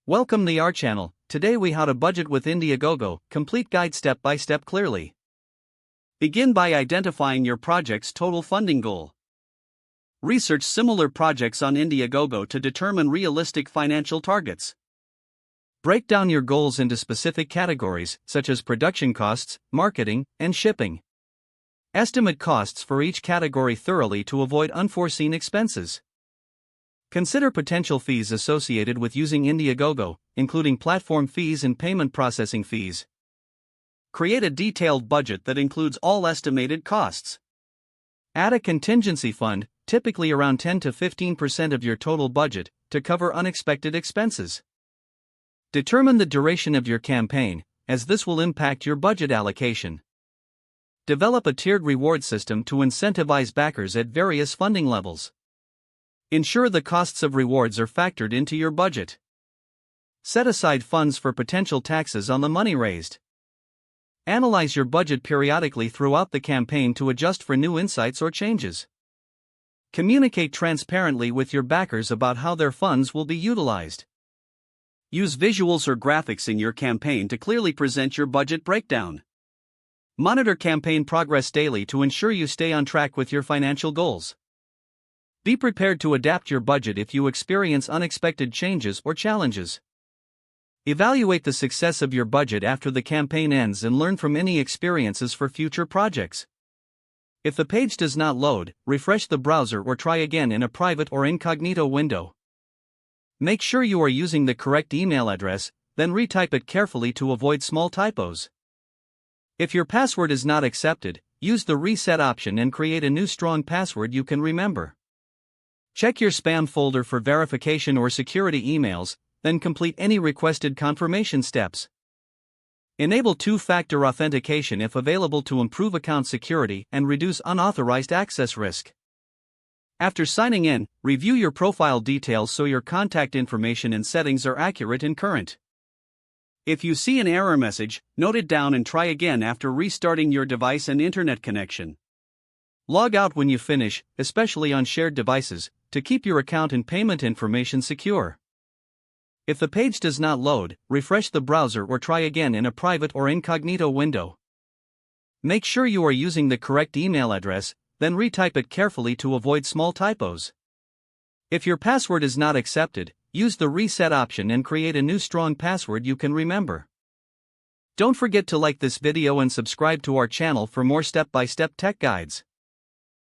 Welcome to our channel. Today we how to budget with Indiegogo, complete guide step by step clearly. Begin by identifying your project's total funding goal. Research similar projects on Indiegogo to determine realistic financial targets. Break down your goals into specific categories, such as production costs, marketing, and shipping. Estimate costs for each category thoroughly to avoid unforeseen expenses. Consider potential fees associated with using Indiegogo, including platform fees and payment processing fees. Create a detailed budget that includes all estimated costs. Add a contingency fund, typically around 10 to 15% of your total budget, to cover unexpected expenses. Determine the duration of your campaign, as this will impact your budget allocation. Develop a tiered reward system to incentivize backers at various funding levels. Ensure the costs of rewards are factored into your budget. Set aside funds for potential taxes on the money raised. Analyze your budget periodically throughout the campaign to adjust for new insights or changes. Communicate transparently with your backers about how their funds will be utilized. Use visuals or graphics in your campaign to clearly present your budget breakdown. Monitor campaign progress daily to ensure you stay on track with your financial goals. Be prepared to adapt your budget if you experience unexpected changes or challenges. Evaluate the success of your budget after the campaign ends and learn from any experiences for future projects. If the page does not load, refresh the browser or try again in a private or incognito window. Make sure you are using the correct email address, then retype it carefully to avoid small typos. If your password is not accepted, use the reset option and create a new strong password you can remember. Check your spam folder for verification or security emails, then complete any requested confirmation steps. Enable two-factor authentication if available to improve account security and reduce unauthorized access risk. After signing in, review your profile details so your contact information and settings are accurate and current. If you see an error message, note it down and try again after restarting your device and internet connection. Log out when you finish, especially on shared devices, to keep your account and payment information secure. If the page does not load, refresh the browser or try again in a private or incognito window. Make sure you are using the correct email address, then retype it carefully to avoid small typos. If your password is not accepted, use the reset option and create a new strong password you can remember. Don't forget to like this video and subscribe to our channel for more step-by-step tech guides.